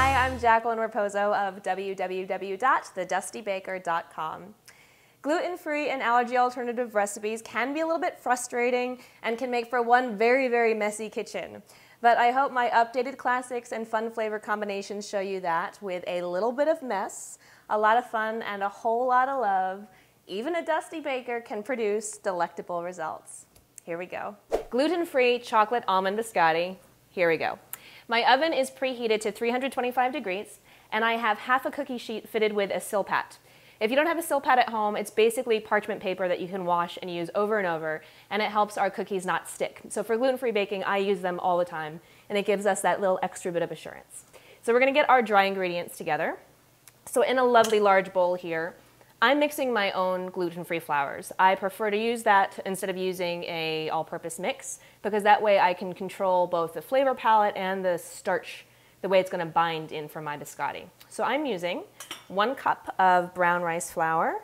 Hi, I'm Jacqueline Raposo of www.thedustybaker.com. Gluten-free and allergy alternative recipes can be a little bit frustrating and can make for one very, very messy kitchen. But I hope my updated classics and fun flavor combinations show you that with a little bit of mess, a lot of fun, and a whole lot of love, even a dusty baker can produce delectable results. Here we go. Gluten-free chocolate almond biscotti. Here we go. My oven is preheated to 325 degrees, and I have half a cookie sheet fitted with a Silpat. If you don't have a Silpat at home, it's basically parchment paper that you can wash and use over and over, and it helps our cookies not stick. So for gluten-free baking, I use them all the time, and it gives us that little extra bit of assurance. So we're gonna get our dry ingredients together. So in a lovely large bowl here, I'm mixing my own gluten-free flours. I prefer to use that instead of using a all-purpose mix, because that way I can control both the flavor palette and the starch, the way it's gonna bind in for my biscotti. So I'm using 1 cup of brown rice flour,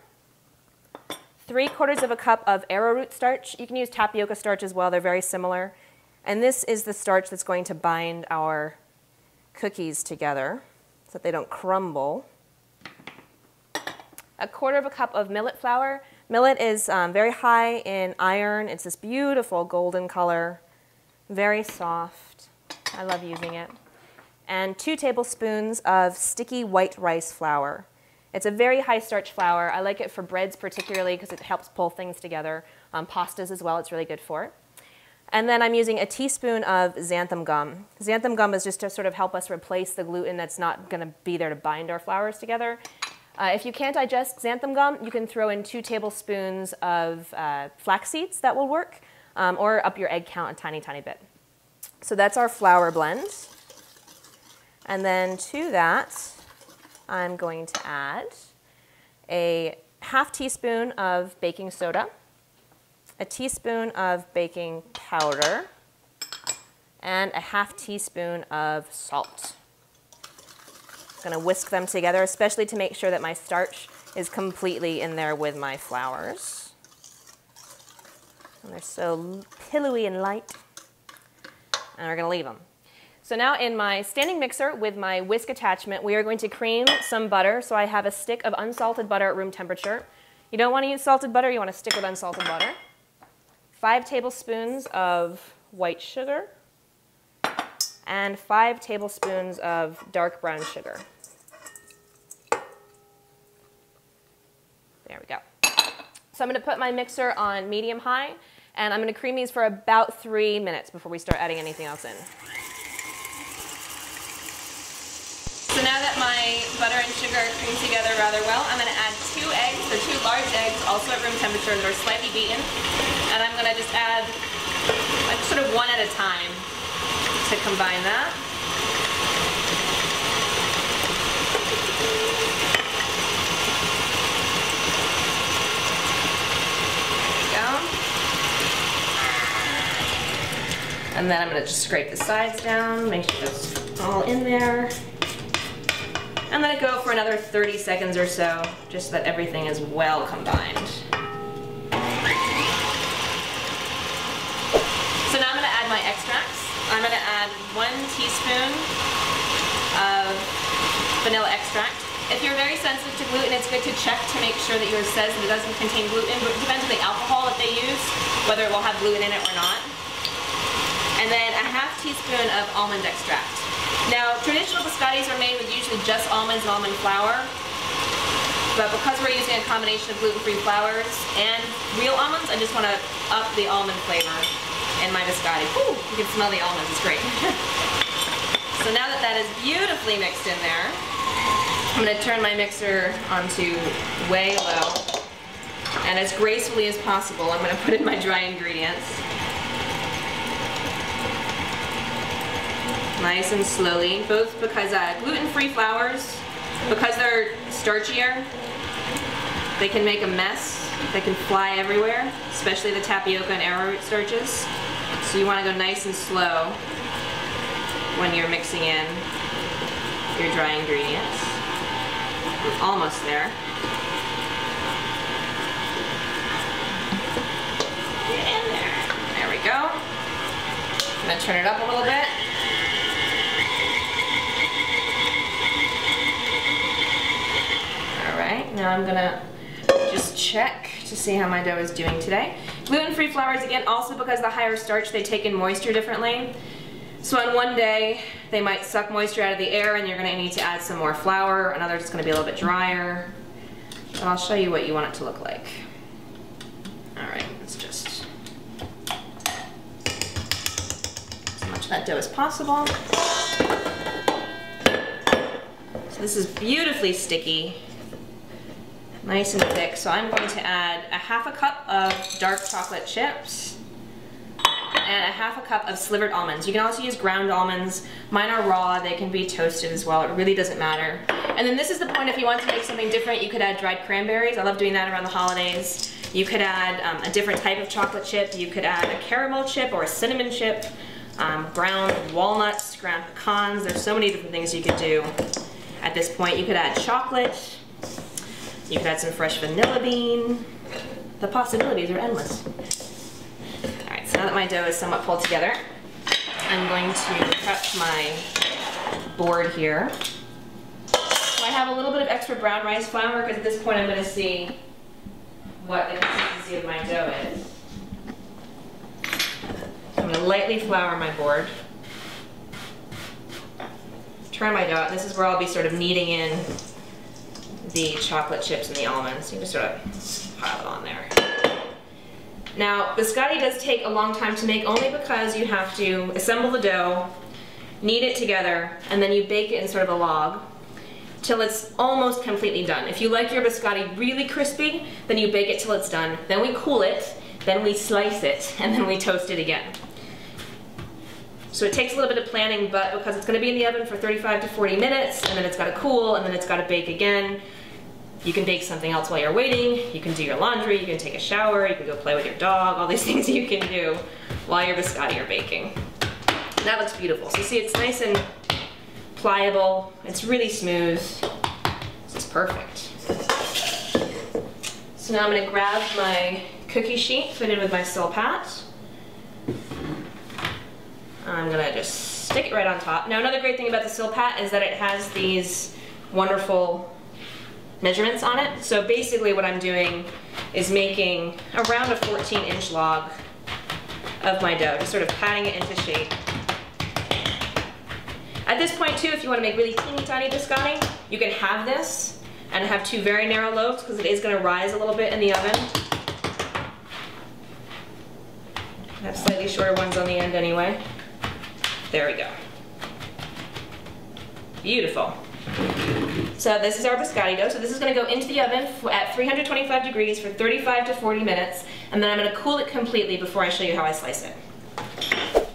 3/4 of a cup of arrowroot starch. You can use tapioca starch as well, they're very similar. And this is the starch that's going to bind our cookies together so that they don't crumble. 1/4 of a cup of millet flour. Millet is very high in iron. It's this beautiful golden color, very soft. I love using it. And 2 tablespoons of sticky white rice flour. It's a very high starch flour. I like it for breads particularly because it helps pull things together. Pastas as well, it's really good for it. And then I'm using a teaspoon of xanthan gum. Xanthan gum is just to sort of help us replace the gluten that's not going to be there to bind our flours together. If you can't digest xanthan gum, you can throw in 2 tablespoons of flax seeds. That will work, or up your egg count a tiny, tiny bit. So that's our flour blend. And then to that, I'm going to add a 1/2 teaspoon of baking soda, a teaspoon of baking powder, and a 1/2 teaspoon of salt. I'm going to whisk them together, especially to make sure that my starch is completely in there with my flours. And they're so pillowy and light. And we're going to leave them. So now in my standing mixer with my whisk attachment, we are going to cream some butter. So I have a stick of unsalted butter at room temperature. You don't want to use salted butter, you want to stick with unsalted butter. 5 tablespoons of white sugar and 5 tablespoons of dark brown sugar. There we go. So I'm going to put my mixer on medium-high, and I'm going to cream these for about 3 minutes before we start adding anything else in. So now that my butter and sugar are creamed together rather well, I'm going to add 2 eggs, or 2 large eggs, also at room temperature, that are slightly beaten. And I'm going to just add like sort of 1 at a time to combine that. And then I'm going to just scrape the sides down, make sure it's all in there. And let it go for another 30 seconds or so, just so that everything is well combined. So now I'm going to add my extracts. I'm going to add 1 teaspoon of vanilla extract. If you're very sensitive to gluten, it's good to check to make sure that yours says that it doesn't contain gluten, but it depends on the alcohol that they use, whether it will have gluten in it or not. And then a 1/2 teaspoon of almond extract. Now, traditional biscottis are made with usually just almonds and almond flour, but because we're using a combination of gluten-free flours and real almonds, I just want to up the almond flavor in my biscotti. Whew, you can smell the almonds, it's great. So now that that is beautifully mixed in there, I'm going to turn my mixer onto way low, and as gracefully as possible, I'm going to put in my dry ingredients. Nice and slowly, both because gluten-free flours, because they're starchier, they can make a mess. They can fly everywhere, especially the tapioca and arrowroot starches. So you want to go nice and slow when you're mixing in your dry ingredients. We're almost there. Get in there. There we go. I'm going to turn it up a little bit. now I'm gonna just check to see how my dough is doing today. Gluten-free flours, again, also because the higher starch, they take in moisture differently. So on one day, they might suck moisture out of the air and you're gonna need to add some more flour. Another, it's gonna be a little bit drier. But I'll show you what you want it to look like. All right, let's just as much of that dough as possible. So this is beautifully sticky, nice and thick. So I'm going to add a half a cup of dark chocolate chips and a half a cup of slivered almonds. You can also use ground almonds. Mine are raw, they can be toasted as well. It really doesn't matter. And then this is the point, if you want to make something different, you could add dried cranberries. I love doing that around the holidays. You could add a different type of chocolate chip. You could add a caramel chip or a cinnamon chip, ground walnuts, ground pecans. There's so many different things you could do. At this point, you could add chocolate. You could add some fresh vanilla bean. The possibilities are endless. All right, so now that my dough is somewhat pulled together, I'm going to prep my board here. So I have a little bit of extra brown rice flour because at this point I'm going to see what the consistency of my dough is. So I'm going to lightly flour my board. Turn my dough out. This is where I'll be sort of kneading in the chocolate chips and the almonds. You can sort of pile it on there. Now, biscotti does take a long time to make only because you have to assemble the dough, knead it together, and then you bake it in sort of a log till it's almost completely done. If you like your biscotti really crispy, then you bake it till it's done. Then we cool it, then we slice it, and then we toast it again. So it takes a little bit of planning, but because it's going to be in the oven for 35 to 40 minutes, and then it's got to cool, and then it's got to bake again, you can bake something else while you're waiting, you can do your laundry, you can take a shower, you can go play with your dog, all these things you can do while your biscotti are baking. And that looks beautiful. So see, it's nice and pliable, it's really smooth, this is perfect. So now I'm going to grab my cookie sheet fitted with my Silpat. I'm gonna just stick it right on top. Now another great thing about the Silpat is that it has these wonderful measurements on it. So basically what I'm doing is making around a 14-inch log of my dough, just sort of patting it into shape. At this point too, if you want to make really teeny tiny biscotti, you can have this and have two very narrow loaves because it is going to rise a little bit in the oven. I have slightly shorter ones on the end anyway. There we go. Beautiful. So this is our biscotti dough. So this is going to go into the oven at 325 degrees for 35 to 40 minutes, and then I'm going to cool it completely before I show you how I slice it.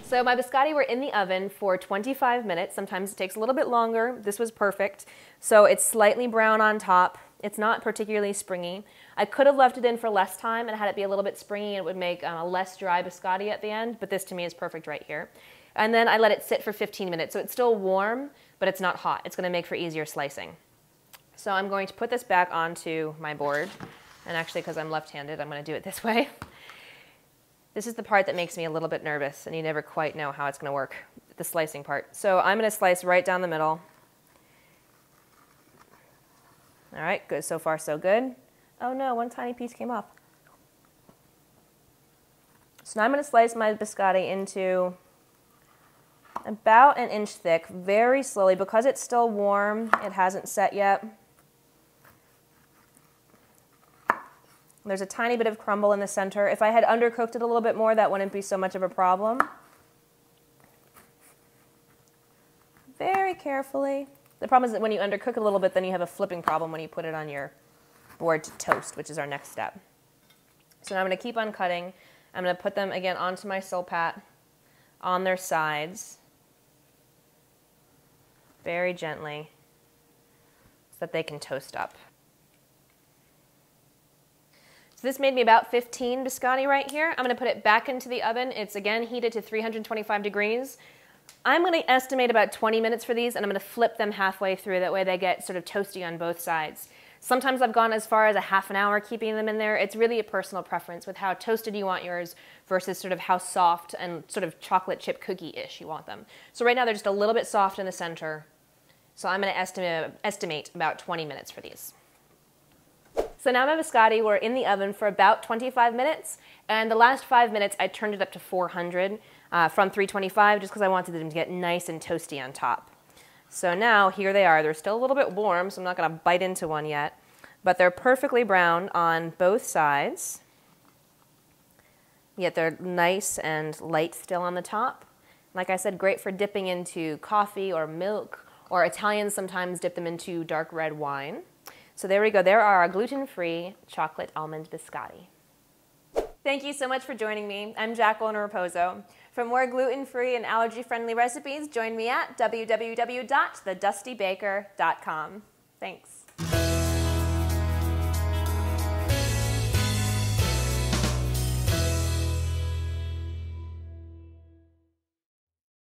So my biscotti were in the oven for 25 minutes. Sometimes it takes a little bit longer. This was perfect. So it's slightly brown on top. It's not particularly springy. I could have left it in for less time and had it be a little bit springy, and it would make a less dry biscotti at the end, but this to me is perfect right here. And then I let it sit for 15 minutes. So it's still warm, but it's not hot. It's going to make for easier slicing. So I'm going to put this back onto my board. And actually, because I'm left-handed, I'm going to do it this way. This is the part that makes me a little bit nervous, and you never quite know how it's going to work, the slicing part. So I'm going to slice right down the middle. All right, good. So far, so good. Oh no, one tiny piece came off. So now I'm going to slice my biscotti into about an inch thick, very slowly. Because it's still warm, it hasn't set yet. There's a tiny bit of crumble in the center. If I had undercooked it a little bit more, that wouldn't be so much of a problem. Very carefully. The problem is that when you undercook it a little bit, then you have a flipping problem when you put it on your board to toast, which is our next step. So now I'm going to keep on cutting. I'm going to put them again onto my Silpat on their sides, very gently, so that they can toast up. So this made me about 15 biscotti right here. I'm going to put it back into the oven. It's again heated to 325 degrees. I'm going to estimate about 20 minutes for these, and I'm going to flip them halfway through. That way they get sort of toasty on both sides. Sometimes I've gone as far as a half an hour keeping them in there. It's really a personal preference with how toasted you want yours versus sort of how soft and sort of chocolate chip cookie-ish you want them. So right now they're just a little bit soft in the center. So I'm going to estimate about 20 minutes for these. So now my biscotti were in the oven for about 25 minutes, and the last 5 minutes I turned it up to 400 from 325 just because I wanted them to get nice and toasty on top. So now here they are. They're still a little bit warm, so I'm not going to bite into one yet, but they're perfectly brown on both sides. Yet they're nice and light still on the top. Like I said, great for dipping into coffee or milk, or Italians sometimes dip them into dark red wine. So there we go. There are our gluten-free chocolate almond biscotti. Thank you so much for joining me. I'm Jacqueline Raposo. For more gluten-free and allergy-friendly recipes, join me at www.thedustybaker.com. Thanks.